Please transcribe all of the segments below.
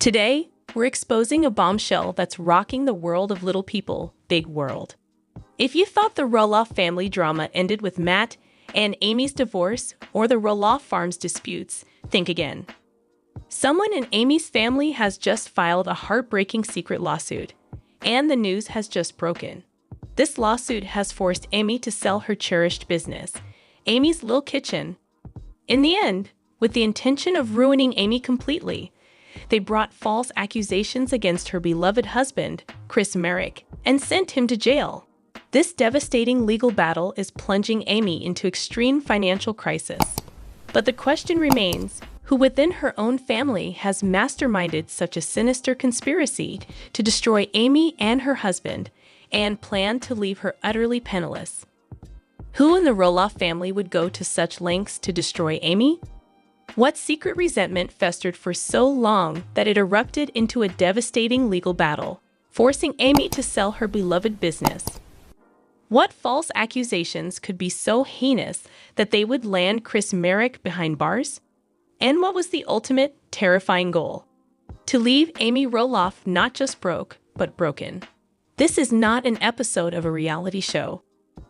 Today, we're exposing a bombshell that's rocking the world of little people, big world. If you thought the Roloff family drama ended with Matt and Amy's divorce or the Roloff farm's disputes, think again. Someone in Amy's family has just filed a heartbreaking secret lawsuit, and the news has just broken. This lawsuit has forced Amy to sell her cherished business, Amy's Little Kitchen. In the end, with the intention of ruining Amy completely, they brought false accusations against her beloved husband, Chris Merrick, and sent him to jail. This devastating legal battle is plunging Amy into extreme financial crisis. But the question remains, who within her own family has masterminded such a sinister conspiracy to destroy Amy and her husband and planned to leave her utterly penniless? Who in the Roloff family would go to such lengths to destroy Amy? What secret resentment festered for so long that it erupted into a devastating legal battle, forcing Amy to sell her beloved business? What false accusations could be so heinous that they would land Chris Merrick behind bars? And what was the ultimate, terrifying goal? To leave Amy Roloff not just broke, but broken. This is not an episode of a reality show.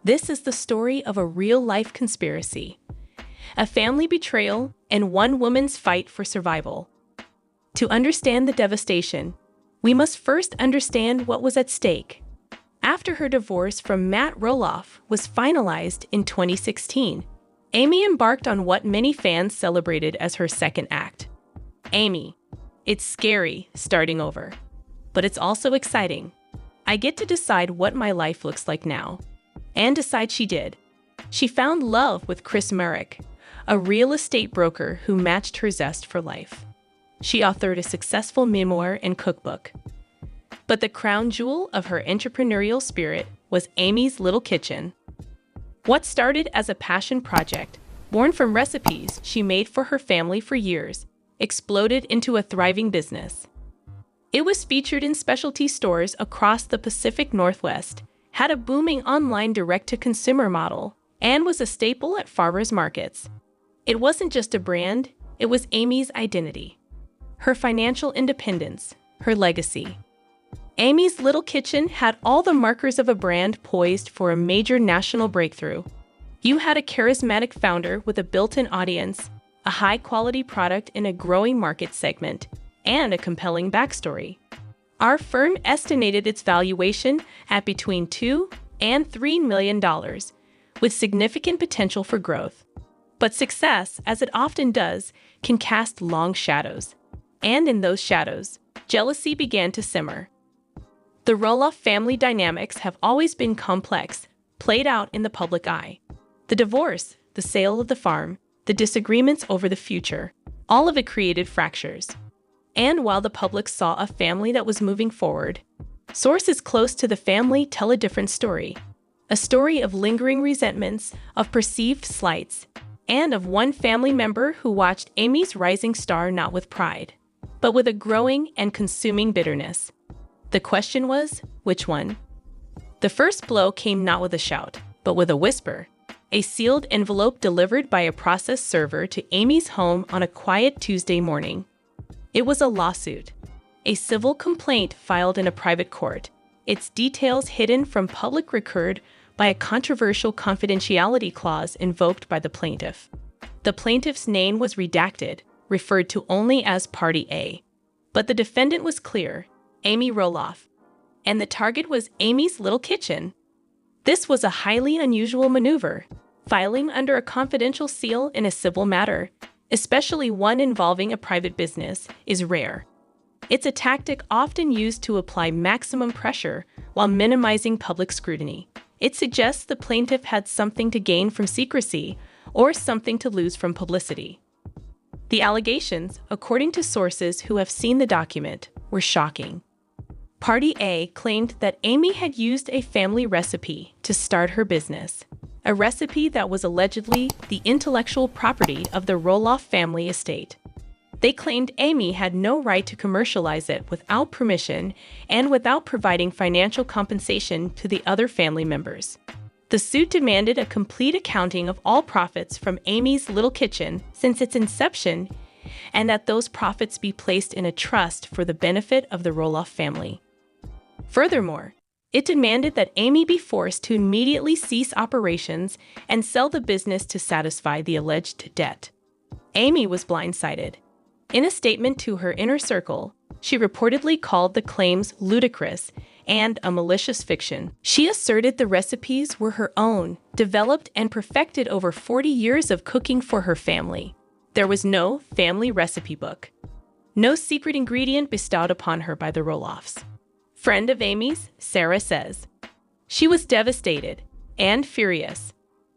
This is the story of a real-life conspiracy, a family betrayal, and one woman's fight for survival. To understand the devastation, we must first understand what was at stake. After her divorce from Matt Roloff was finalized in 2016, Amy embarked on what many fans celebrated as her second act. Amy, it's scary starting over, but it's also exciting. I get to decide what my life looks like now. And decide she did. She found love with Chris Merrick, a real estate broker who matched her zest for life. She authored a successful memoir and cookbook. But the crown jewel of her entrepreneurial spirit was Amy's Little Kitchen. What started as a passion project, born from recipes she made for her family for years, exploded into a thriving business. It was featured in specialty stores across the Pacific Northwest, had a booming online direct-to-consumer model, and was a staple at farmers markets. It wasn't just a brand, it was Amy's identity, her financial independence, her legacy. Amy's Little Kitchen had all the markers of a brand poised for a major national breakthrough. You had a charismatic founder with a built-in audience, a high-quality product in a growing market segment, and a compelling backstory. Our firm estimated its valuation at between $2 and $3 million, with significant potential for growth. But success, as it often does, can cast long shadows. And in those shadows, jealousy began to simmer. The Roloff family dynamics have always been complex, played out in the public eye. The divorce, the sale of the farm, the disagreements over the future, all of it created fractures. And while the public saw a family that was moving forward, sources close to the family tell a different story. A story of lingering resentments, of perceived slights, and of one family member who watched Amy's rising star not with pride, but with a growing and consuming bitterness. The question was, which one? The first blow came not with a shout, but with a whisper. A sealed envelope delivered by a process server to Amy's home on a quiet Tuesday morning. It was a lawsuit, a civil complaint filed in a private court, its details hidden from public record by a controversial confidentiality clause invoked by the plaintiff. The plaintiff's name was redacted, referred to only as Party A. But the defendant was clear, Amy Roloff. And the target was Amy's Little Kitchen. This was a highly unusual maneuver, filing under a confidential seal in a civil matter, especially one involving a private business, is rare. It's a tactic often used to apply maximum pressure while minimizing public scrutiny. It suggests the plaintiff had something to gain from secrecy or something to lose from publicity. The allegations, according to sources who have seen the document, were shocking. Party A claimed that Amy had used a family recipe to start her business, a recipe that was allegedly the intellectual property of the Roloff family estate. They claimed Amy had no right to commercialize it without permission and without providing financial compensation to the other family members. The suit demanded a complete accounting of all profits from Amy's Little Kitchen since its inception and that those profits be placed in a trust for the benefit of the Roloff family. Furthermore, it demanded that Amy be forced to immediately cease operations and sell the business to satisfy the alleged debt. Amy was blindsided. In a statement to her inner circle, she reportedly called the claims ludicrous and a malicious fiction. She asserted the recipes were her own, developed and perfected over 40 years of cooking for her family. There was no family recipe book. No secret ingredient bestowed upon her by the Roloffs. Friend of Amy's, Sarah says, she was devastated and furious.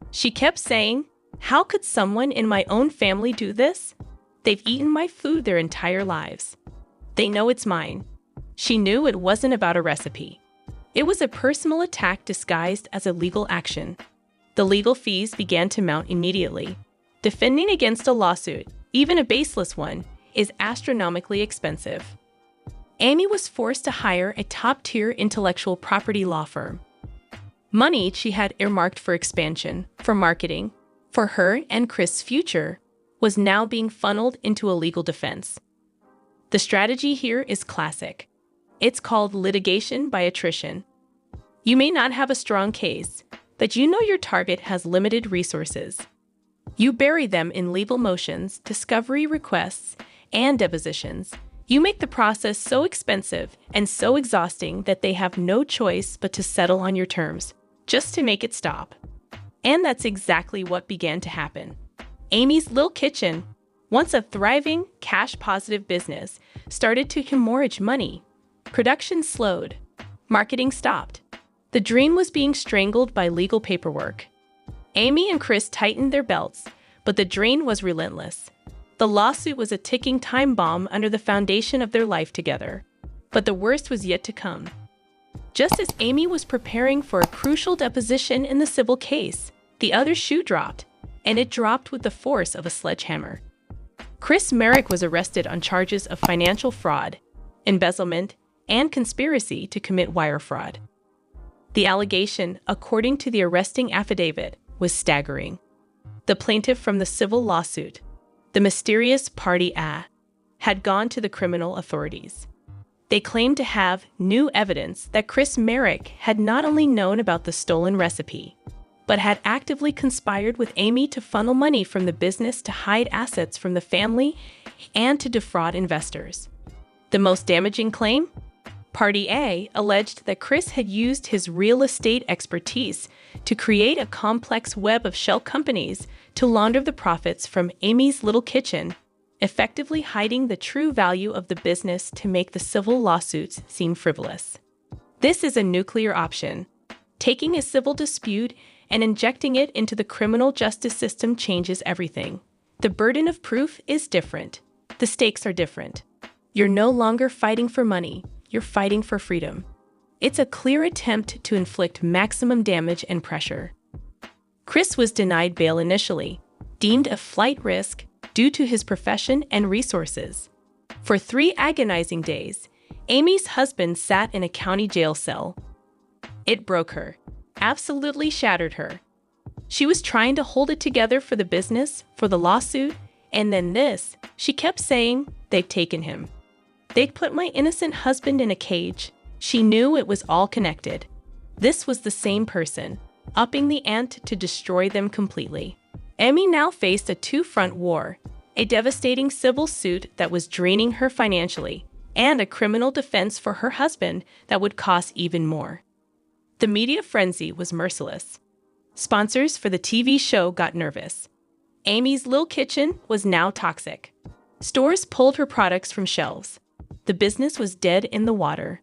She kept saying, "How could someone in my own family do this? They've eaten my food their entire lives. They know it's mine." She knew it wasn't about a recipe. It was a personal attack disguised as a legal action. The legal fees began to mount immediately. Defending against a lawsuit, even a baseless one, is astronomically expensive. Amy was forced to hire a top-tier intellectual property law firm. Money she had earmarked for expansion, for marketing, for her and Chris' future, was now being funneled into a legal defense. The strategy here is classic. It's called litigation by attrition. You may not have a strong case, but you know your target has limited resources. You bury them in legal motions, discovery requests, and depositions. You make the process so expensive and so exhausting that they have no choice but to settle on your terms, just to make it stop. And that's exactly what began to happen. Amy's Lil Kitchen, once a thriving, cash-positive business, started to hemorrhage money. Production slowed. Marketing stopped. The dream was being strangled by legal paperwork. Amy and Chris tightened their belts, but the drain was relentless. The lawsuit was a ticking time bomb under the foundation of their life together. But the worst was yet to come. Just as Amy was preparing for a crucial deposition in the civil case, the other shoe dropped, and it dropped with the force of a sledgehammer. Chris Merrick was arrested on charges of financial fraud, embezzlement, and conspiracy to commit wire fraud. The allegation, according to the arresting affidavit, was staggering. The plaintiff from the civil lawsuit, the mysterious Party A, had gone to the criminal authorities. They claimed to have new evidence that Chris Merrick had not only known about the stolen recipe, but had actively conspired with Amy to funnel money from the business to hide assets from the family and to defraud investors. The most damaging claim? Party A alleged that Chris had used his real estate expertise to create a complex web of shell companies to launder the profits from Amy's Little Kitchen, effectively hiding the true value of the business to make the civil lawsuits seem frivolous. This is a nuclear option. Taking a civil dispute and injecting it into the criminal justice system changes everything. The burden of proof is different. The stakes are different. You're no longer fighting for money. You're fighting for freedom. It's a clear attempt to inflict maximum damage and pressure. Chris was denied bail initially, deemed a flight risk due to his profession and resources. For 3 agonizing days, Amy's husband sat in a county jail cell. It broke her, absolutely shattered her. She was trying to hold it together for the business, for the lawsuit, and then this. She kept saying, "They've taken him. They'd put my innocent husband in a cage." She knew it was all connected. This was the same person, upping the ante to destroy them completely. Amy now faced a two-front war, a devastating civil suit that was draining her financially, and a criminal defense for her husband that would cost even more. The media frenzy was merciless. Sponsors for the TV show got nervous. Amy's Lil Kitchen was now toxic. Stores pulled her products from shelves. The business was dead in the water.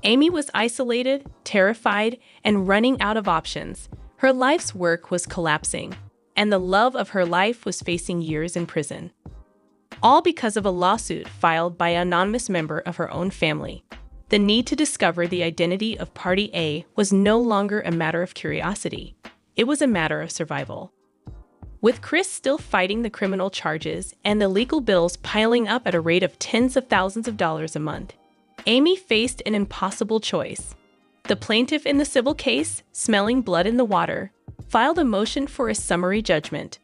Amy was isolated, terrified, and running out of options. Her life's work was collapsing, and the love of her life was facing years in prison. All because of a lawsuit filed by an anonymous member of her own family. The need to discover the identity of Party A was no longer a matter of curiosity. It was a matter of survival. With Chris still fighting the criminal charges and the legal bills piling up at a rate of tens of thousands of dollars a month, Amy faced an impossible choice. The plaintiff in the civil case, smelling blood in the water, filed a motion for a summary judgment.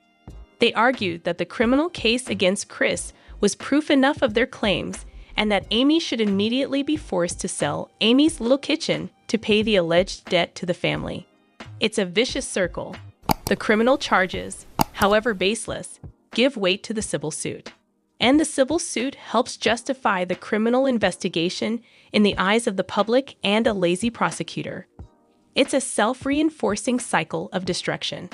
They argued that the criminal case against Chris was proof enough of their claims and that Amy should immediately be forced to sell Amy's little kitchen to pay the alleged debt to the family. It's a vicious circle. The criminal charges, however baseless, give weight to the civil suit. And the civil suit helps justify the criminal investigation in the eyes of the public and a lazy prosecutor. It's a self-reinforcing cycle of destruction.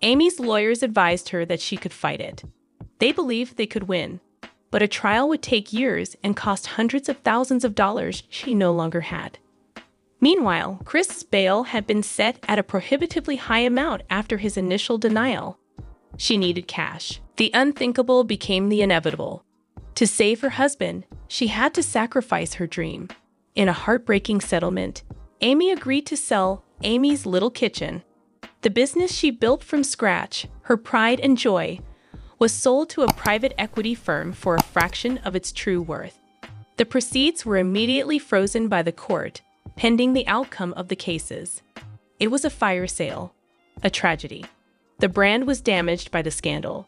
Amy's lawyers advised her that she could fight it. They believed they could win, but a trial would take years and cost hundreds of thousands of dollars she no longer had. Meanwhile, Chris's bail had been set at a prohibitively high amount after his initial denial. She needed cash. The unthinkable became the inevitable. To save her husband, she had to sacrifice her dream. In a heartbreaking settlement, Amy agreed to sell Amy's little kitchen. The business she built from scratch, her pride and joy, was sold to a private equity firm for a fraction of its true worth. The proceeds were immediately frozen by the court, pending the outcome of the cases. It was a fire sale, a tragedy. The brand was damaged by the scandal,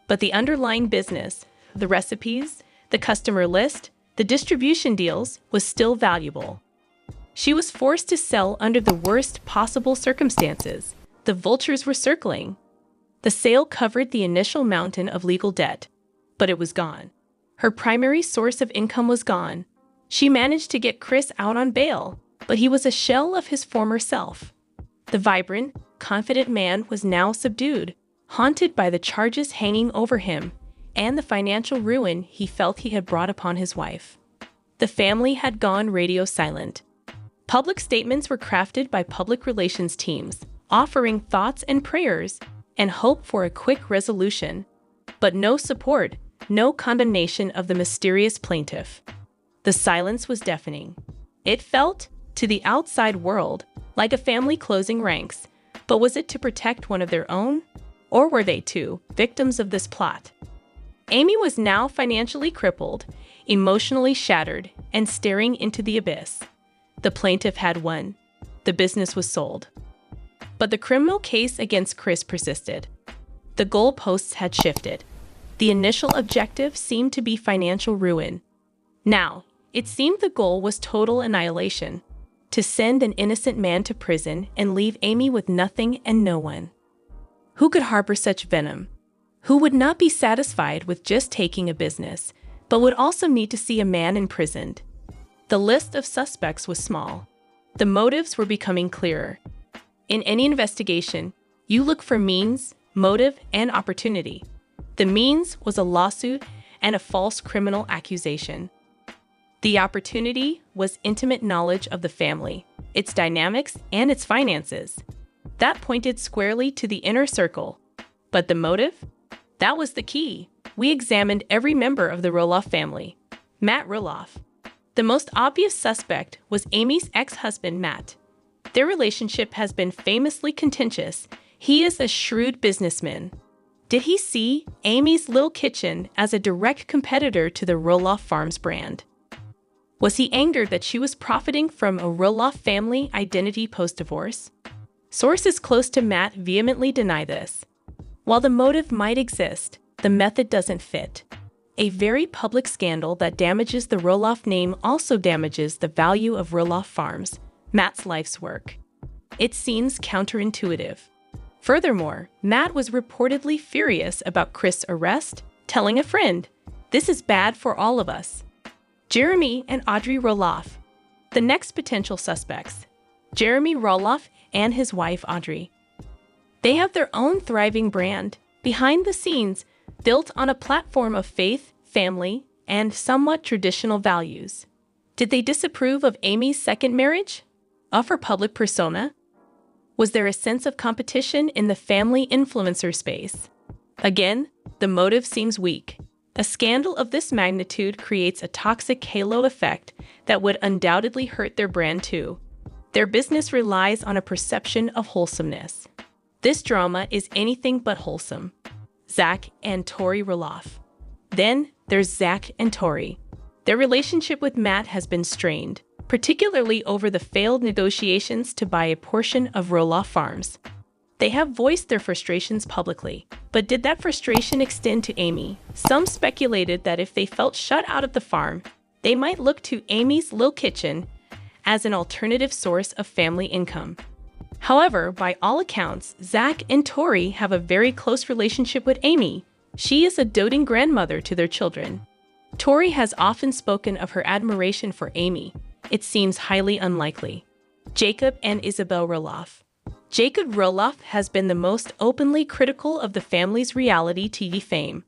but the underlying business, the recipes, the customer list, the distribution deals was still valuable. She was forced to sell under the worst possible circumstances. The vultures were circling. The sale covered the initial mountain of legal debt, but it was gone. Her primary source of income was gone. She managed to get Chris out on bail, but he was a shell of his former self. The vibrant, confident man was now subdued, haunted by the charges hanging over him and the financial ruin he felt he had brought upon his wife. The family had gone radio silent. Public statements were crafted by public relations teams, offering thoughts and prayers and hope for a quick resolution, but no support, no condemnation of the mysterious plaintiff. The silence was deafening. It felt, to the outside world, like a family closing ranks, but was it to protect one of their own? Or were they, too, victims of this plot? Amy was now financially crippled, emotionally shattered, and staring into the abyss. The plaintiff had won. The business was sold. But the criminal case against Chris persisted. The goalposts had shifted. The initial objective seemed to be financial ruin. Now, it seemed the goal was total annihilation, to send an innocent man to prison and leave Amy with nothing and no one. Who could harbor such venom? Who would not be satisfied with just taking a business, but would also need to see a man imprisoned? The list of suspects was small. The motives were becoming clearer. In any investigation, you look for means, motive, and opportunity. The means was a lawsuit and a false criminal accusation. The opportunity was intimate knowledge of the family, its dynamics, and its finances. That pointed squarely to the inner circle. But the motive? That was the key. We examined every member of the Roloff family. Matt Roloff. The most obvious suspect was Amy's ex-husband, Matt. Their relationship has been famously contentious. He is a shrewd businessman. Did he see Amy's little kitchen as a direct competitor to the Roloff Farms brand? Was he angered that she was profiting from a Roloff family identity post-divorce? Sources close to Matt vehemently deny this. While the motive might exist, the method doesn't fit. A very public scandal that damages the Roloff name also damages the value of Roloff Farms, Matt's life's work. It seems counterintuitive. Furthermore, Matt was reportedly furious about Chris' arrest, telling a friend, "This is bad for all of us." Jeremy and Audrey Roloff. The next potential suspects, Jeremy Roloff and his wife Audrey. They have their own thriving brand, behind the scenes, built on a platform of faith, family, and somewhat traditional values. Did they disapprove of Amy's second marriage? Of her public persona? Was there a sense of competition in the family influencer space? Again, the motive seems weak. A scandal of this magnitude creates a toxic halo effect that would undoubtedly hurt their brand too. Their business relies on a perception of wholesomeness. This drama is anything but wholesome. Zach and Tori Roloff. Then there's Zach and Tori. Their relationship with Matt has been strained, particularly over the failed negotiations to buy a portion of Roloff Farms. They have voiced their frustrations publicly. But did that frustration extend to Amy? Some speculated that if they felt shut out of the farm, they might look to Amy's Lil Kitchen as an alternative source of family income. However, by all accounts, Zach and Tori have a very close relationship with Amy. She is a doting grandmother to their children. Tori has often spoken of her admiration for Amy. It seems highly unlikely. Jacob and Isabel Roloff. Jacob Roloff has been the most openly critical of the family's reality TV fame.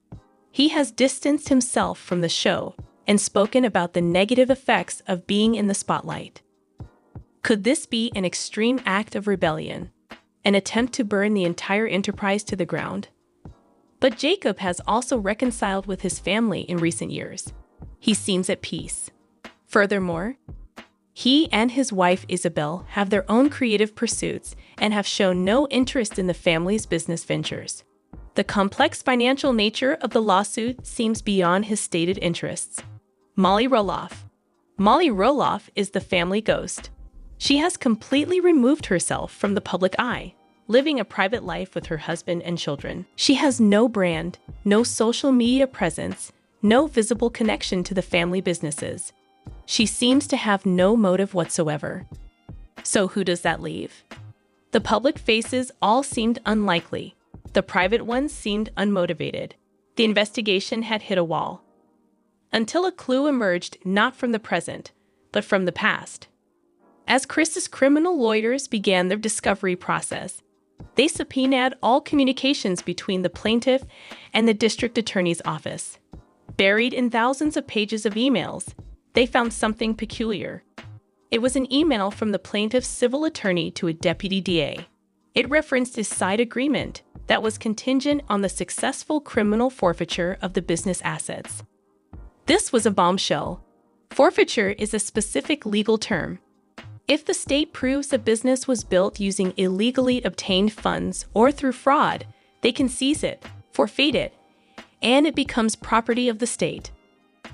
He has distanced himself from the show and spoken about the negative effects of being in the spotlight. Could this be an extreme act of rebellion, an attempt to burn the entire enterprise to the ground? But Jacob has also reconciled with his family in recent years. He seems at peace. Furthermore, he and his wife Isabel have their own creative pursuits and have shown no interest in the family's business ventures. The complex financial nature of the lawsuit seems beyond his stated interests. Molly Roloff. Molly Roloff is the family ghost. She has completely removed herself from the public eye, living a private life with her husband and children. She has no brand, no social media presence, no visible connection to the family businesses. She seems to have no motive whatsoever. So who does that leave? The public faces all seemed unlikely. The private ones seemed unmotivated. The investigation had hit a wall. Until a clue emerged not from the present, but from the past. As Chris's criminal lawyers began their discovery process, they subpoenaed all communications between the plaintiff and the district attorney's office. Buried in thousands of pages of emails, they found something peculiar. It was an email from the plaintiff's civil attorney to a deputy DA. It referenced a side agreement that was contingent on the successful criminal forfeiture of the business assets. This was a bombshell. Forfeiture is a specific legal term. If the state proves a business was built using illegally obtained funds or through fraud, they can seize it, forfeit it, and it becomes property of the state.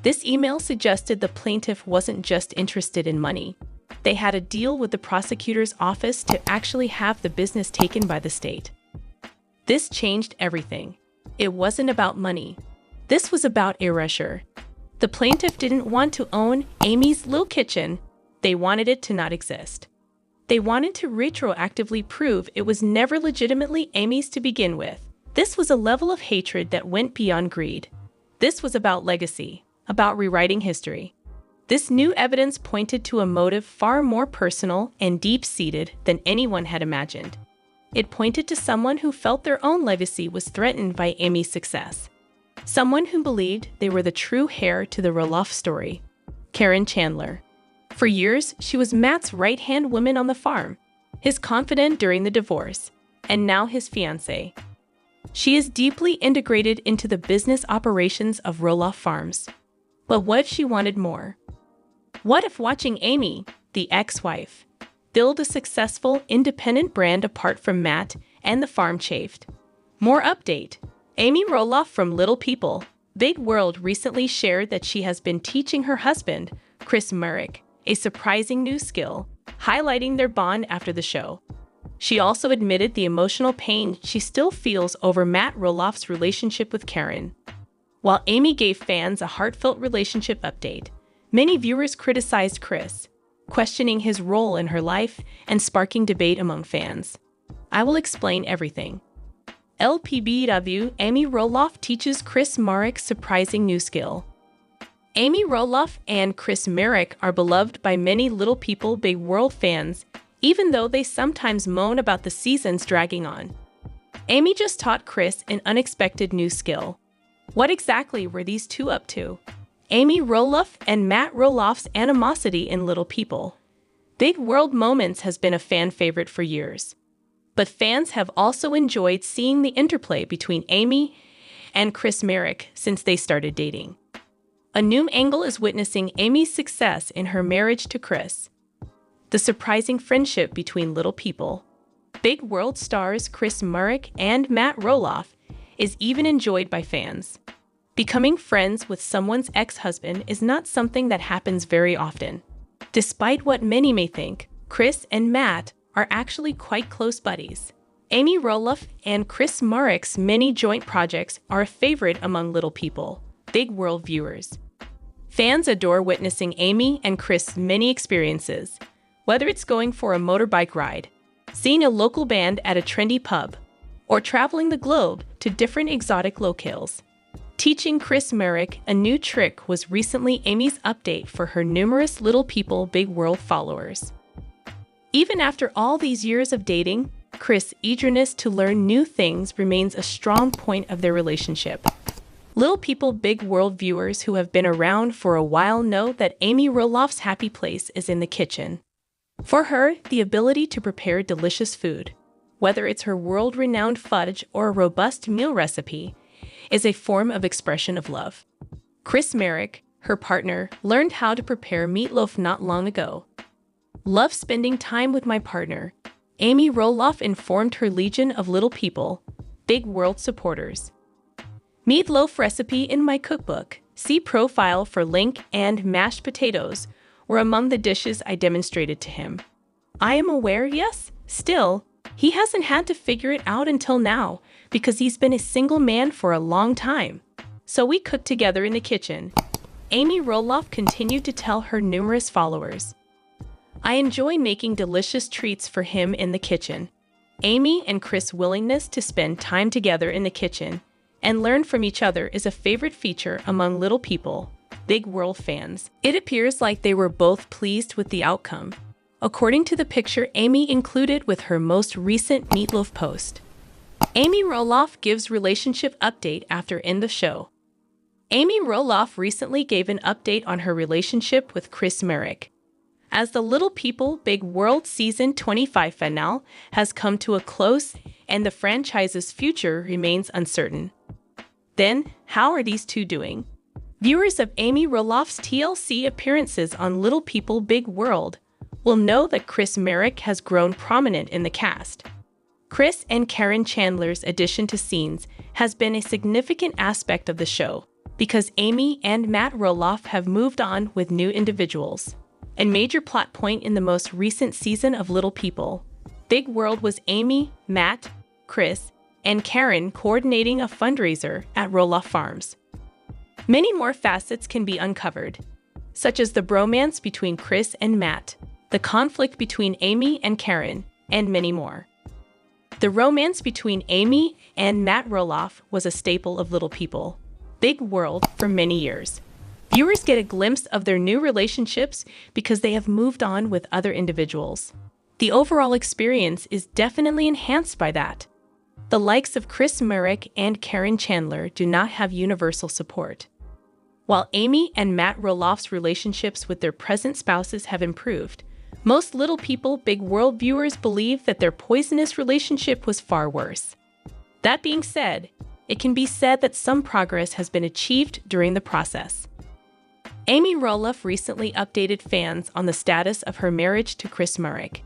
This email suggested the plaintiff wasn't just interested in money. They had a deal with the prosecutor's office to actually have the business taken by the state. This changed everything. It wasn't about money. This was about erasure. The plaintiff didn't want to own Amy's Lil Kitchen. They wanted it to not exist. They wanted to retroactively prove it was never legitimately Amy's to begin with. This was a level of hatred that went beyond greed. This was about legacy, about rewriting history. This new evidence pointed to a motive far more personal and deep-seated than anyone had imagined. It pointed to someone who felt their own legacy was threatened by Amy's success. Someone who believed they were the true heir to the Roloff story. Karen Chandler. For years, she was Matt's right-hand woman on the farm, his confidant during the divorce, and now his fiancée. She is deeply integrated into the business operations of Roloff Farms. But what if she wanted more? What if watching Amy, the ex-wife, build a successful, independent brand apart from Matt and the farm chafed? More update. Amy Roloff from Little People, Big World recently shared that she has been teaching her husband, Chris Murrick, a surprising new skill, highlighting their bond after the show. She also admitted the emotional pain she still feels over Matt Roloff's relationship with Karen. While Amy gave fans a heartfelt relationship update, many viewers criticized Chris, questioning his role in her life and sparking debate among fans. I will explain everything. LPBW, Amy Roloff teaches Chris Murrick surprising new skill. Amy Roloff and Chris Murrick are beloved by many Little People Big World fans, even though they sometimes moan about the seasons dragging on. Amy just taught Chris an unexpected new skill. What exactly were these two up to? Amy Roloff and Matt Roloff's animosity in Little People. Big World Moments has been a fan favorite for years. But fans have also enjoyed seeing the interplay between Amy and Chris Murrick since they started dating. A new angle is witnessing Amy's success in her marriage to Chris. The surprising friendship between Little People. Big World stars Chris Murrick and Matt Roloff is even enjoyed by fans. Becoming friends with someone's ex-husband is not something that happens very often. Despite what many may think, Chris and Matt are actually quite close buddies. Amy Roloff and Chris Marek's many joint projects are a favorite among Little People, Big World viewers. Fans adore witnessing Amy and Chris' many experiences, whether it's going for a motorbike ride, seeing a local band at a trendy pub, or traveling the globe to different exotic locales. Teaching Chris Marek a new trick was recently Amy's update for her numerous Little People Big World followers. Even after all these years of dating, Chris' eagerness to learn new things remains a strong point of their relationship. Little People Big World viewers who have been around for a while know that Amy Roloff's happy place is in the kitchen. For her, the ability to prepare delicious food, whether it's her world-renowned fudge or a robust meal recipe, is a form of expression of love. Chris Marek, her partner, learned how to prepare meatloaf not long ago. "Love spending time with my partner," Amy Roloff informed her legion of Little People, Big World supporters. "Meatloaf recipe in my cookbook, see profile for link, and mashed potatoes were among the dishes I demonstrated to him. I am aware, yes, still, he hasn't had to figure it out until now because he's been a single man for a long time. So we cooked together in the kitchen," Amy Roloff continued to tell her numerous followers. "I enjoy making delicious treats for him in the kitchen." Amy and Chris' willingness to spend time together in the kitchen and learn from each other is a favorite feature among Little People, Big World fans. It appears like they were both pleased with the outcome, according to the picture Amy included with her most recent meatloaf post. Amy Roloff gives relationship update after end of show. Amy Roloff recently gave an update on her relationship with Chris Marek. As the Little People Big World Season 25 finale has come to a close and the franchise's future remains uncertain. Then, how are these two doing? Viewers of Amy Roloff's TLC appearances on Little People Big World will know that Chris Marek has grown prominent in the cast. Chris and Karen Chandler's addition to scenes has been a significant aspect of the show because Amy and Matt Roloff have moved on with new individuals. A major plot point in the most recent season of Little People Big World was Amy, Matt, Chris, and Karen coordinating a fundraiser at Roloff Farms. Many more facets can be uncovered, such as the bromance between Chris and Matt, the conflict between Amy and Karen, and many more. The romance between Amy and Matt Roloff was a staple of Little People Big World for many years. Viewers get a glimpse of their new relationships because they have moved on with other individuals. The overall experience is definitely enhanced by that. The likes of Chris Marek and Karen Chandler do not have universal support. While Amy and Matt Roloff's relationships with their present spouses have improved, most Little People Big World viewers believe that their poisonous relationship was far worse. That being said, it can be said that some progress has been achieved during the process. Amy Roloff recently updated fans on the status of her marriage to Chris Marek,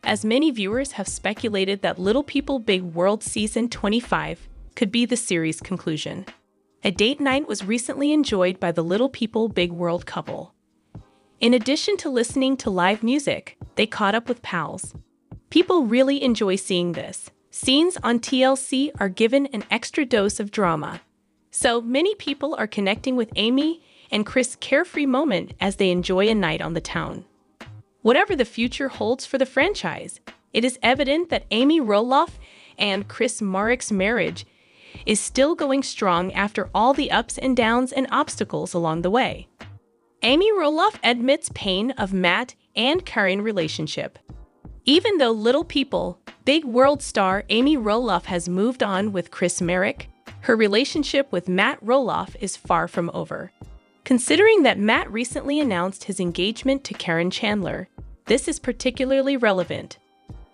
as many viewers have speculated that Little People Big World Season 25 could be the series' conclusion. A date night was recently enjoyed by the Little People Big World couple. In addition to listening to live music, they caught up with pals. People really enjoy seeing this. Scenes on TLC are given an extra dose of drama. So many people are connecting with Amy and Chris' carefree moment as they enjoy a night on the town. Whatever the future holds for the franchise, it is evident that Amy Roloff and Chris Marek's marriage is still going strong after all the ups and downs and obstacles along the way. Amy Roloff admits pain of Matt and Karen relationship. Even though Little People Big World star Amy Roloff has moved on with Chris Marek, her relationship with Matt Roloff is far from over. Considering that Matt recently announced his engagement to Karen Chandler, this is particularly relevant.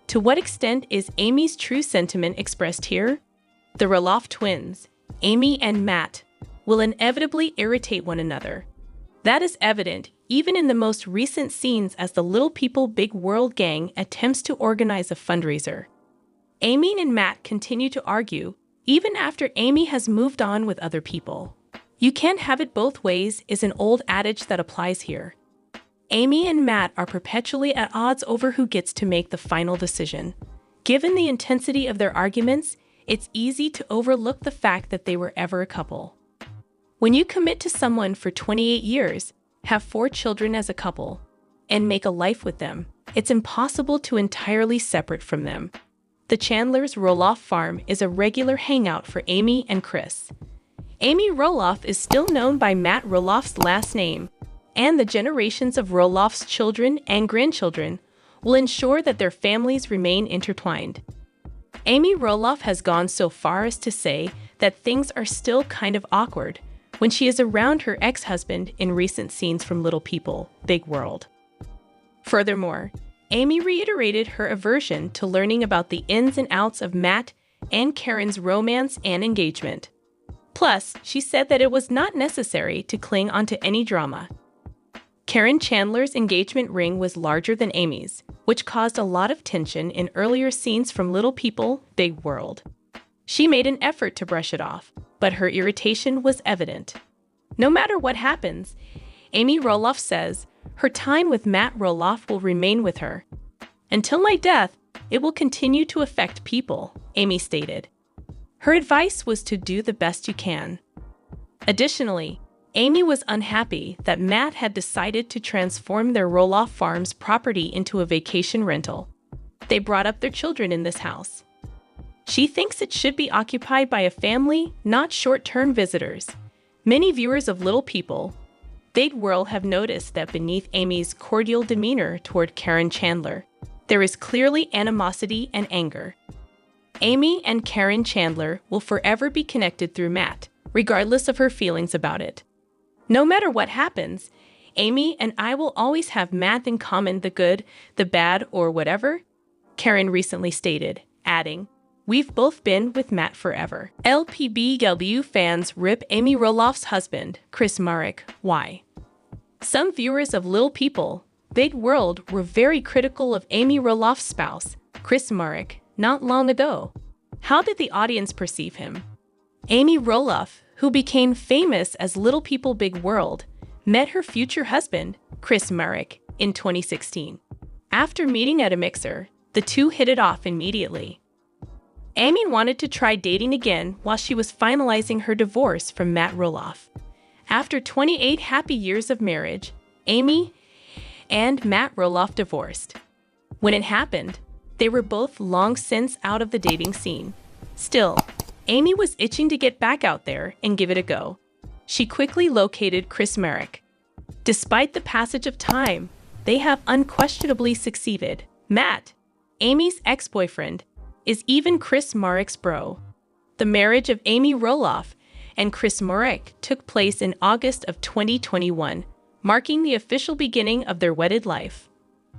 To what extent is Amy's true sentiment expressed here? The Roloff twins, Amy and Matt, will inevitably irritate one another. That is evident even in the most recent scenes as the Little People Big World gang attempts to organize a fundraiser. Amy and Matt continue to argue, even after Amy has moved on with other people. "You can't have it both ways" is an old adage that applies here. Amy and Matt are perpetually at odds over who gets to make the final decision. Given the intensity of their arguments, it's easy to overlook the fact that they were ever a couple. When you commit to someone for 28 years, have 4 children as a couple, and make a life with them, it's impossible to entirely separate from them. The Chandlers' Roloff farm is a regular hangout for Amy and Chris. Amy Roloff is still known by Matt Roloff's last name, and the generations of Roloff's children and grandchildren will ensure that their families remain intertwined. Amy Roloff has gone so far as to say that things are still kind of awkward when she is around her ex-husband in recent scenes from Little People, Big World. Furthermore, Amy reiterated her aversion to learning about the ins and outs of Matt and Karen's romance and engagement. Plus, she said that it was not necessary to cling onto any drama. Karen Chandler's engagement ring was larger than Amy's, which caused a lot of tension in earlier scenes from Little People, Big World. She made an effort to brush it off, but her irritation was evident. No matter what happens, Amy Roloff says her time with Matt Roloff will remain with her. Until my death, it will continue to affect people, Amy stated. Her advice was to do the best you can. Additionally, Amy was unhappy that Matt had decided to transform their Roloff farm's property into a vacation rental. They brought up their children in this house. She thinks it should be occupied by a family, not short-term visitors. Many viewers of Little People, Big World have noticed that beneath Amy's cordial demeanor toward Karen Chandler, there is clearly animosity and anger. Amy and Karen Chandler will forever be connected through Matt, regardless of her feelings about it. No matter what happens, Amy and I will always have Matt in common, the good, the bad, or whatever, Karen recently stated, adding, "We've both been with Matt forever." LPBW fans rip Amy Roloff's husband, Chris Marek. Why? Some viewers of Little People, Big World were very critical of Amy Roloff's spouse, Chris Marek, not long ago. How did the audience perceive him? Amy Roloff, who became famous as Little People Big World, met her future husband, Chris Marek, in 2016. After meeting at a mixer, the two hit it off immediately. Amy wanted to try dating again while she was finalizing her divorce from Matt Roloff. After 28 happy years of marriage, Amy and Matt Roloff divorced. When it happened, they were both long since out of the dating scene. Still, Amy was itching to get back out there and give it a go. She quickly located Chris Marek. Despite the passage of time, they have unquestionably succeeded. Matt, Amy's ex-boyfriend, is even Chris Marek's bro. The marriage of Amy Roloff and Chris Marek took place in August of 2021, marking the official beginning of their wedded life.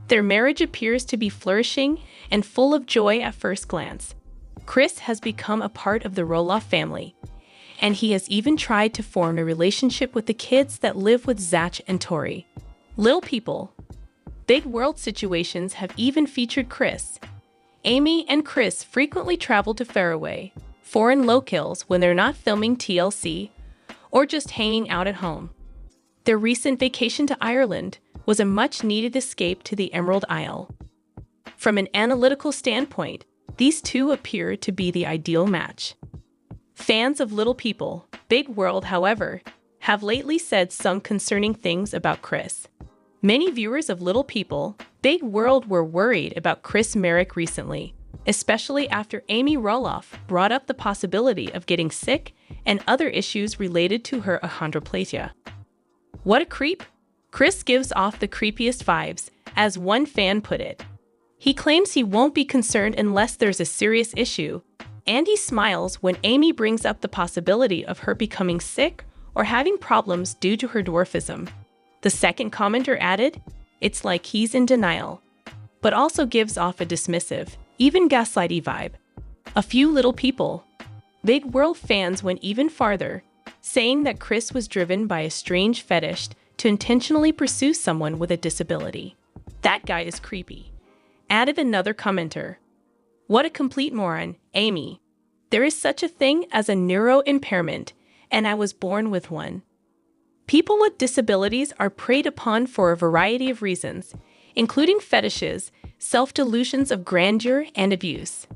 Their marriage appears to be flourishing and full of joy at first glance. Chris has become a part of the Roloff family, and he has even tried to form a relationship with the kids that live with Zach and Tori. Little People, Big World situations have even featured Chris. Amy and Chris frequently travel to faraway, foreign locales when they're not filming TLC or just hanging out at home. Their recent vacation to Ireland was a much-needed escape to the Emerald Isle. From an analytical standpoint, these two appear to be the ideal match. Fans of Little People, Big World, however, have lately said some concerning things about Chris. Many viewers of Little People, Big World were worried about Chris Marek recently, especially after Amy Roloff brought up the possibility of getting sick and other issues related to her achondroplasia. What a creep! Chris gives off the creepiest vibes, as one fan put it. He claims he won't be concerned unless there's a serious issue, and he smiles when Amy brings up the possibility of her becoming sick or having problems due to her dwarfism. The second commenter added, "It's like he's in denial," but also gives off a dismissive, even gaslighty vibe. A few Little People, Big World fans went even farther, saying that Chris was driven by a strange fetish to intentionally pursue someone with a disability. "That guy is creepy," added another commenter. "What a complete moron, Amy. There is such a thing as a neuro impairment, and I was born with one." People with disabilities are preyed upon for a variety of reasons, including fetishes self-delusions of grandeur and abuse.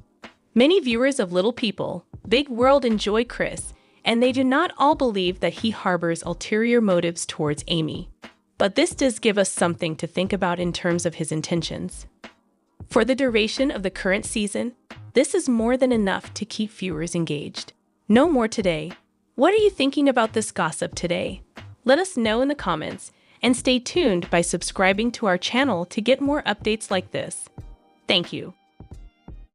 Many viewers of Little People, Big World enjoy Chris, and they do not all believe that he harbors ulterior motives towards Amy. But this does give us something to think about in terms of his intentions. For the duration of the current season, this is more than enough to keep viewers engaged. No more today. What are you thinking about this gossip today? Let us know in the comments, and stay tuned by subscribing to our channel to get more updates like this. Thank you.